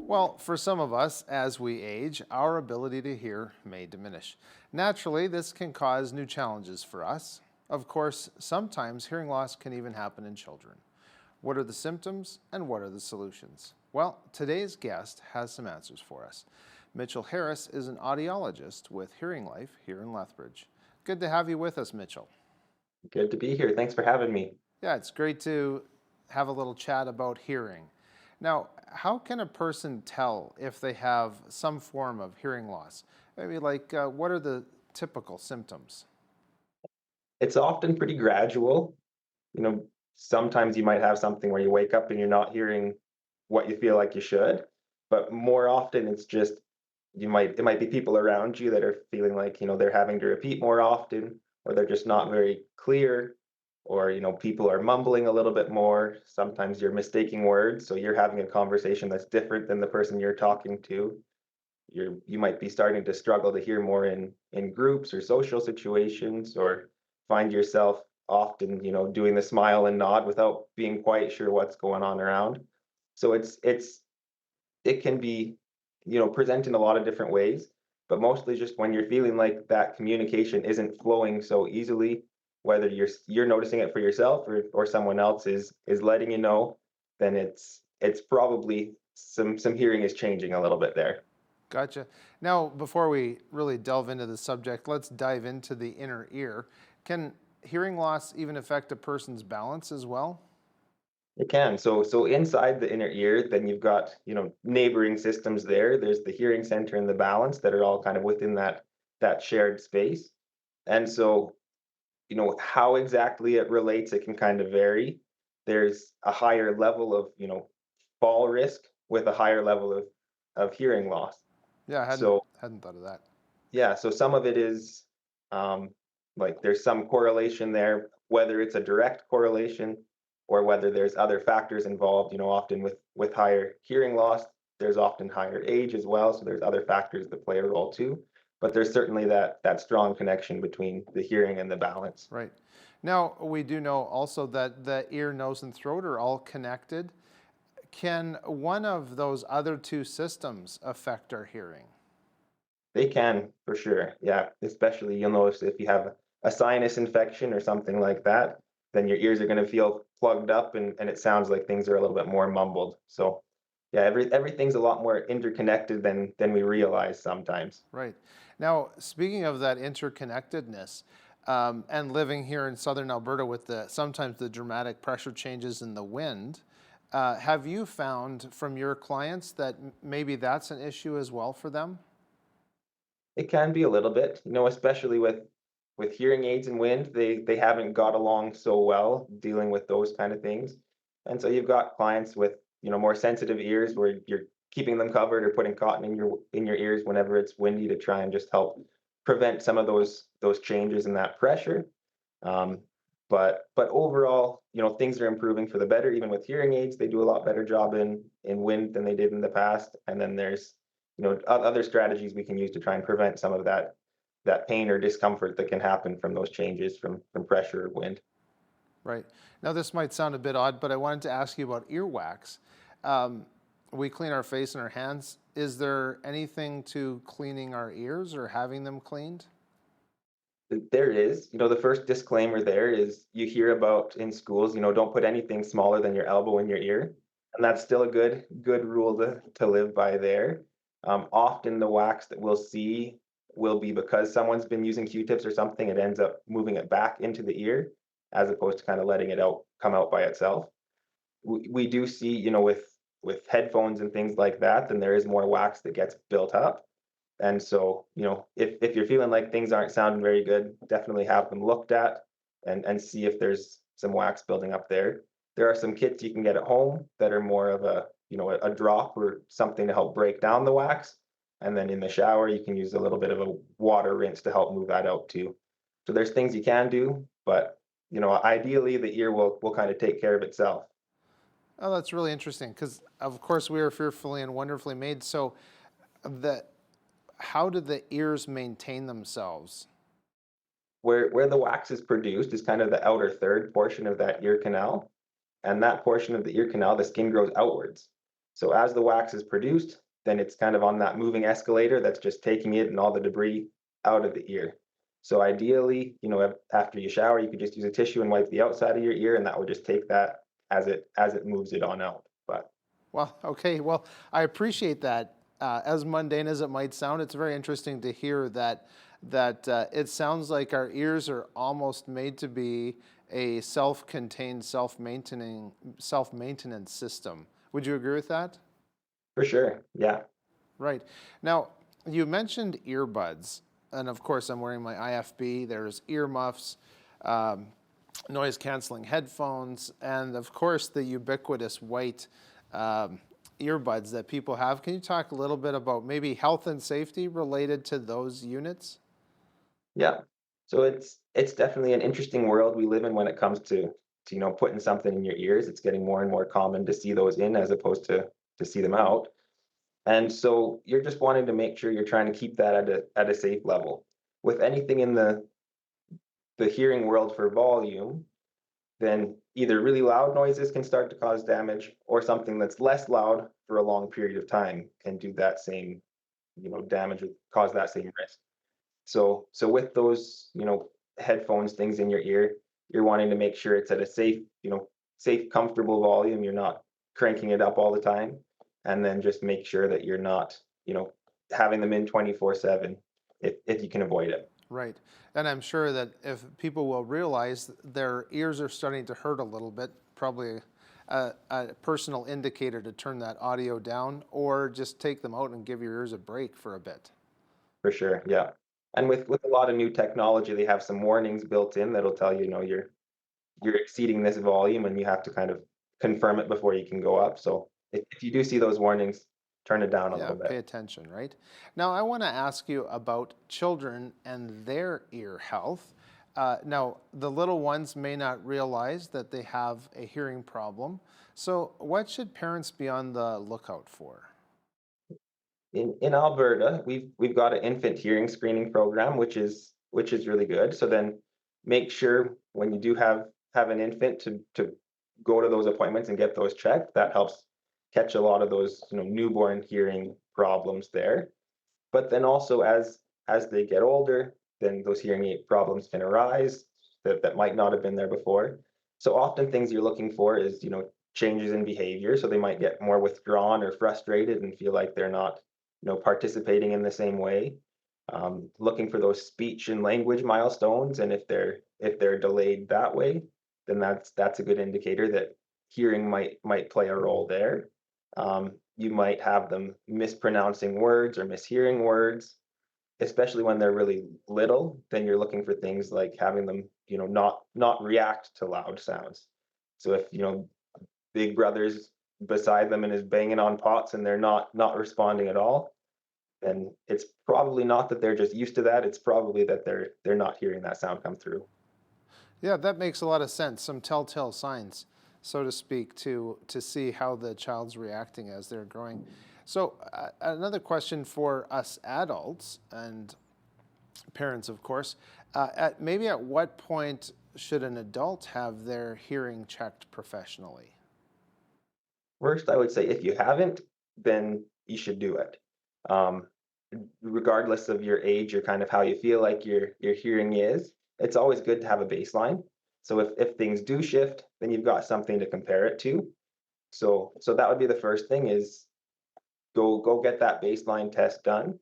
Well, for some of us, as we age, our ability to hear may diminish. Naturally, this can cause new challenges for us. Of course, sometimes hearing loss can even happen in children. What are the symptoms and what are the solutions? Well, today's guest has some answers for us. Mitchell Harris is an audiologist with Hearing Life here in Lethbridge. Good to have you with us, Mitchell. Good to be here. Thanks for having me. Yeah, it's great to have a little chat about hearing. Now, how can a person tell if they have some form of hearing loss? Maybe what are the typical symptoms? It's often pretty gradual. You know, Sometimes you might have something where you wake up and you're not hearing what you feel like you should, but more often it's just it might be people around you that are feeling like, they're having to repeat more often, or they're just not very clear, or people are mumbling a little bit more. Sometimes you're mistaking words, so you're having a conversation that's different than the person you're talking to. You might be starting to struggle to hear more in groups or social situations, or find yourself often doing the smile and nod without being quite sure what's going on around. So it can be present in a lot of different ways, but mostly just when you're feeling like that communication isn't flowing so easily, whether you're noticing it for yourself, or someone else is letting you know, then it's probably some hearing is changing a little bit there. Gotcha. Now, before we really delve into the subject, let's dive into the inner ear. Can hearing loss even affect a person's balance as well? It can. So inside the inner ear, then you've got, neighboring systems there. There's the hearing center and the balance that are all kind of within that shared space. And so, how exactly it relates, it can kind of vary. There's a higher level of, fall risk with a higher level of hearing loss. Yeah, I hadn't So hadn't thought of that. yeah, so some of it is um, like there's some correlation there, whether it's a direct correlation or whether there's other factors involved. Often with higher hearing loss, there's often higher age as well, so there's other factors that play a role too. But there's certainly that strong connection between the hearing and the balance. Right. Now, we do know also that the ear, nose, and throat are all connected. Can one of those other two systems affect our hearing? They can for sure, yeah. Especially you'll notice if you have a sinus infection or something like that, then your ears are going to feel plugged up, and it sounds like things are a little bit more mumbled. So yeah, everything's a lot more interconnected than we realize sometimes. Right. Now, speaking of that interconnectedness, and living here in southern Alberta with sometimes the dramatic pressure changes in the wind, have you found from your clients that maybe that's an issue as well for them? It can be a little bit, especially with hearing aids and wind, they haven't got along so well dealing with those kind of things. And so you've got clients with, more sensitive ears where you're keeping them covered or putting cotton in your ears whenever it's windy to try and just help prevent some of those changes in that pressure. Um, but overall, things are improving for the better. Even with hearing aids, they do a lot better job in wind than they did in the past. And then there's other strategies we can use to try and prevent some of that pain or discomfort that can happen from those changes from pressure or wind. Right. Now, this might sound a bit odd, but I wanted to ask you about earwax. Um, we clean our face and our hands. Is there anything to cleaning our ears or having them cleaned? There is, the first disclaimer there is you hear about in schools, don't put anything smaller than your elbow in your ear. And that's still a good rule to live by there. Often the wax that we'll see will be because someone's been using Q-tips or something, it ends up moving it back into the ear as opposed to kind of letting it come out by itself. We do see, with headphones and things like that, then there is more wax that gets built up. And so, if you're feeling like things aren't sounding very good, definitely have them looked at and see if there's some wax building up there. There are some kits you can get at home that are more of a drop or something to help break down the wax. And then in the shower, you can use a little bit of a water rinse to help move that out too. So there's things you can do, but ideally the ear will kind of take care of itself. Oh, that's really interesting because, of course, we are fearfully and wonderfully made. So, the how do the ears maintain themselves? Where the wax is produced is kind of the outer third portion of that ear canal. And that portion of the ear canal, the skin grows outwards. So as the wax is produced, then it's kind of on that moving escalator that's just taking it and all the debris out of the ear. So ideally, after you shower, you could just use a tissue and wipe the outside of your ear, and that would just take that as it moves it on out. But Well, okay. Well, I appreciate that. As mundane as it might sound, it's very interesting to hear that it sounds like our ears are almost made to be a self-contained, self-maintenance system. Would you agree with that? for sure, yeah. Right. Now, you mentioned earbuds, and of course, I'm wearing my IFB. There's earmuffs, um, noise canceling headphones, and of course, the ubiquitous white um, earbuds that people have. Can you talk a little bit about maybe health and safety related to those units? Yeah. So it's definitely an interesting world we live in when it comes to putting something in your ears. It's getting more and more common to see those in as opposed to see them out. And so you're just wanting to make sure you're trying to keep that at a safe level. With anything in the hearing world for volume, then either really loud noises can start to cause damage, or something that's less loud for a long period of time can do that same, damage, or cause that same risk. So with those, headphones, things in your ear, you're wanting to make sure it's at a safe, comfortable volume. You're not cranking it up all the time, and then just make sure that you're not, having them in 24/7 if you can avoid it. Right. And I'm sure that if people will realize their ears are starting to hurt a little bit, probably a personal indicator to turn that audio down or just take them out and give your ears a break for a bit. For sure, yeah. And with a lot of new technology, they have some warnings built in that'll tell you, you're exceeding this volume, and you have to kind of confirm it before you can go up. So if you do see those warnings, turn it down a Yeah, little bit. pay attention, right? Now, I want to ask you about children and their ear health. Now, the little ones may not realize that they have a hearing problem. So, what should parents be on the lookout for? In Alberta, we've got an infant hearing screening program, which is really good. So then make sure when you do have an infant to go to those appointments and get those checked. That helps catch a lot of those, newborn hearing problems there. But then also as they get older, then those hearing aid problems can arise that might not have been there before. So often things you're looking for is, changes in behavior. So they might get more withdrawn or frustrated and feel like they're not, participating in the same way. Looking for those speech and language milestones, and if they're delayed that way, then that's a good indicator that hearing might play a role there. You might have them mispronouncing words or mishearing words, especially when they're really little. Then you're looking for things like having them, not react to loud sounds. So if, big brother's beside them and is banging on pots and they're not responding at all, then it's probably not that they're just used to that. It's probably that they're not hearing that sound come through. Yeah, that makes a lot of sense. Some telltale signs, so to speak, to see how the child's reacting as they're growing. So, another question for us adults and parents, of course. Maybe at what point should an adult have their hearing checked professionally? First, I would say if you haven't, then you should do it. Um, Regardless of your age or kind of how you feel like your hearing is, it's always good to have a baseline. So if things do shift, then you've got something to compare it to. So that would be the first thing is go get that baseline test done.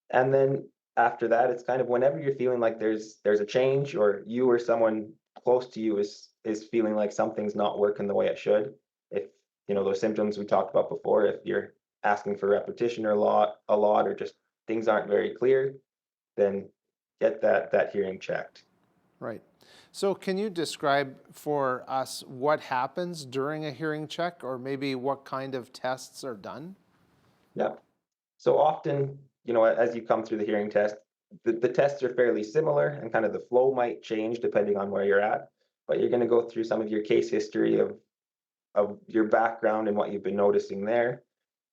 And then after that, it's kind of whenever you're feeling like there's a change, or you or someone close to you is feeling like something's not working the way it should. If those symptoms we talked about before, if you're asking for repetition or a lot, or just things aren't very clear, then get that hearing checked. Right. So, can you describe for us what happens during a hearing check, or maybe what kind of tests are done? Yeah. So often, as you come through the hearing test, the tests are fairly similar, and kind of the flow might change depending on where you're at. But you're going to go through some of your case history of your background and what you've been noticing there.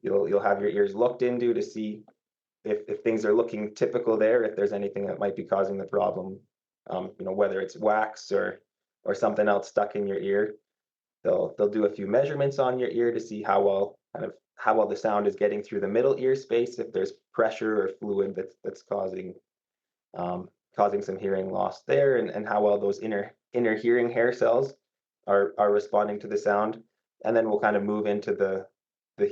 You'll have your ears looked into to see if things are looking typical there, if there's anything that might be causing the problem. Whether it's wax or something else stuck in your ear. They'll do a few measurements on your ear to see how well kind of how well the sound is getting through the middle ear space, if there's pressure or fluid that's um, causing some hearing loss there, and how well those inner hearing hair cells are responding to the sound. And then we'll kind of move into the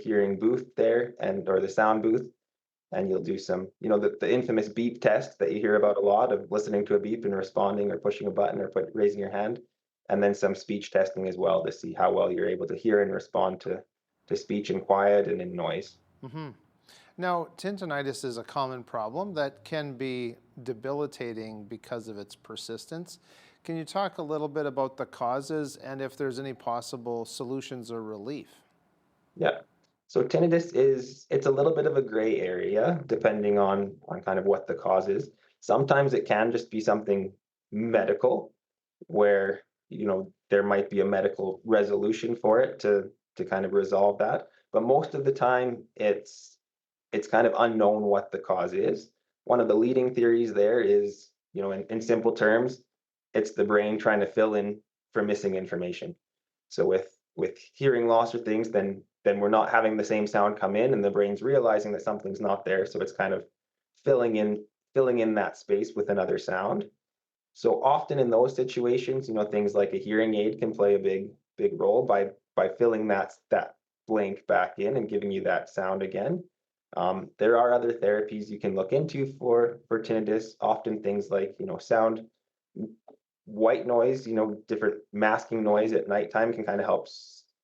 hearing booth there, and or the sound booth, and you'll do some, the infamous beep test that you hear about a lot, of listening to a beep and responding or pushing a button or raising your hand, and then some speech testing as well to see how well you're able to hear and respond to speech in quiet and in noise. Hmm. Now, tinnitus is a common problem that can be debilitating because of its persistence. Can you talk a little bit about the causes and if there's any possible solutions or relief? Yeah. So tinnitus it's a little bit of a gray area depending on kind of what the cause is. Sometimes it can just be something medical where, there might be a medical resolution for it to kind of resolve that. But most of the time it's kind of unknown what the cause is. One of the leading theories there is, in simple terms, it's the brain trying to fill in for missing information. So with hearing loss or things, then we're not having the same sound come in, and the brain's realizing that something's not there. So it's kind of filling in filling in that space with another sound. So often in those situations, things like a hearing aid can play a big role by filling that blank back in and giving you that sound again. There are other therapies you can look into for tinnitus. Often things like, sound white noise, different masking noise at nighttime can kind of help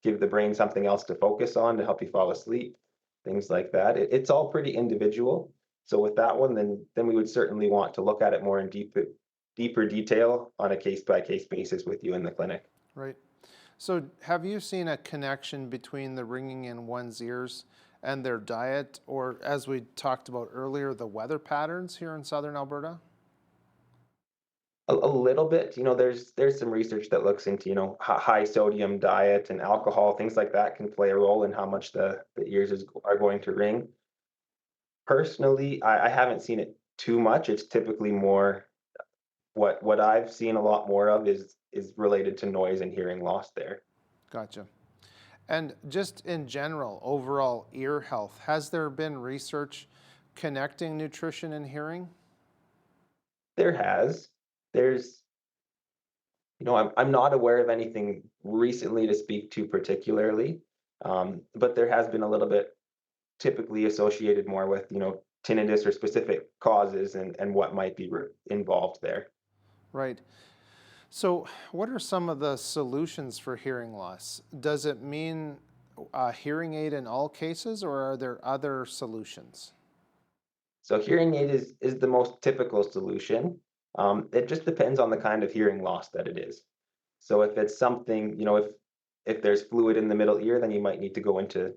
give the brain something else to focus on to help you fall asleep, things like that. It's all pretty individual. So with that one, then we would certainly want to look at it more in deeper detail on a case by case basis with you in the clinic. Right. So, have you seen a connection between the ringing in one's ears and their diet, or as we talked about earlier, the weather patterns here in southern Alberta? A little bit, there's some research that looks into, high sodium diet and alcohol, things like that can play a role in how much the ears are going to ring. Personally, I haven't seen it too much. It's typically more what I've seen a lot more of is related to noise and hearing loss there. Gotcha. And just in general, overall ear health, has there been research connecting nutrition and hearing? There has. There's, I'm not aware of anything recently to speak to particularly, but there has been a little bit typically associated more with, tinnitus or specific causes and what might be involved there. Right. So, what are some of the solutions for hearing loss? Does it mean a hearing aid in all cases, or are there other solutions? So hearing aid is the most typical solution. It just depends on the kind of hearing loss that it is. So if it's something, if there's fluid in the middle ear, then you might need to go into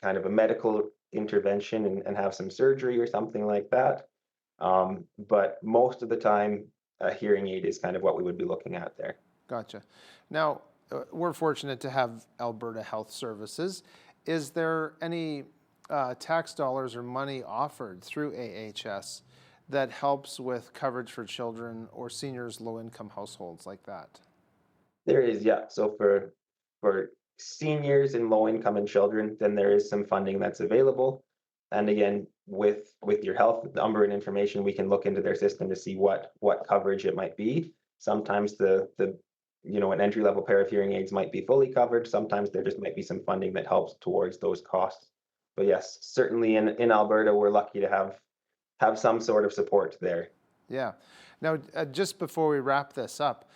kind of a medical intervention and have some surgery or something like that. But most of the time, a hearing aid is kind of what we would be looking at there. Gotcha. Now, we're fortunate to have Alberta Health Services. Is there any tax dollars or money offered through AHS that helps with coverage for children or seniors, low income households like that? There is, yeah. So for seniors and low income and children, then there is some funding that's available. And again, with your health number and information, we can look into their system to see what coverage it might be. Sometimes an entry level pair of hearing aids might be fully covered. Sometimes there just might be some funding that helps towards those costs. But yes, certainly in Alberta, we're lucky to have some sort of support there. Yeah. Now, just before we wrap this up,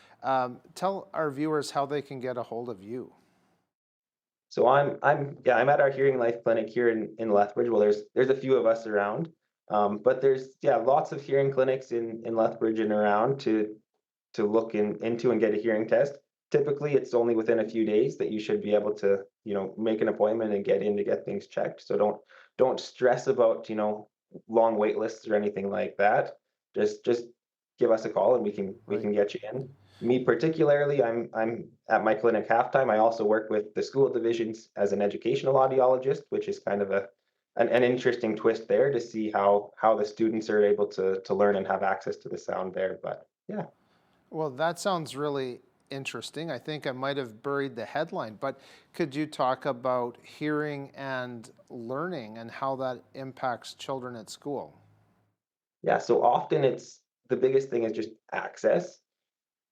tell our viewers how they can get a hold of you. So I'm at our Hearing Life clinic here in Lethbridge. Well, there's a few of us around, but there's lots of hearing clinics in Lethbridge and around to look into and get a hearing test. Typically, it's only within a few days that you should be able to make an appointment and get in to get things checked. So don't stress about long wait lists or anything like that. Just give us a call and we Right. can get you in. Me particularly, I'm at my clinic half-time. I also work with the school divisions as an educational audiologist, which is kind of an interesting twist there to see how the students are able to learn and have access to the sound there. But yeah, Well, that sounds really interesting. I think I might have buried the headline, but could you talk about hearing and learning and how that impacts children at school? Yeah, so often it's the biggest thing is just access.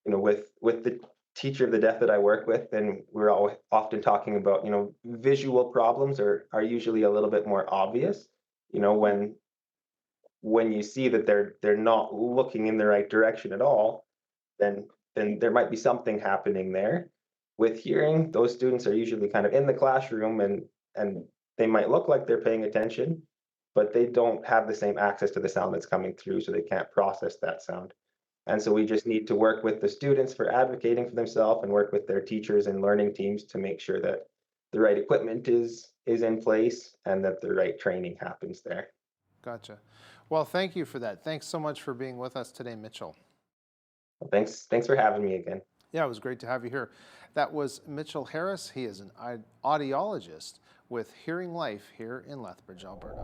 With the teacher of the deaf that I work with, and we're all often talking about, visual problems are usually a little bit more obvious. When you see that they're not looking in the right direction at all, then there might be something happening there. With hearing, those students are usually kind of in the classroom, and they might look like they're paying attention, but they don't have the same access to the sound that's coming through, so they can't process that sound. And so we just need to work with the students for advocating for themselves and work with their teachers and learning teams to make sure that the right equipment is in place and that the right training happens there. Gotcha. Well, thank you for that. Thanks so much for being with us today, Mitchell. Well, thanks for having me again. Yeah, it was great to have you here. That was Mitchell Harris. He is an audiologist with Hearing Life here in Lethbridge, Alberta.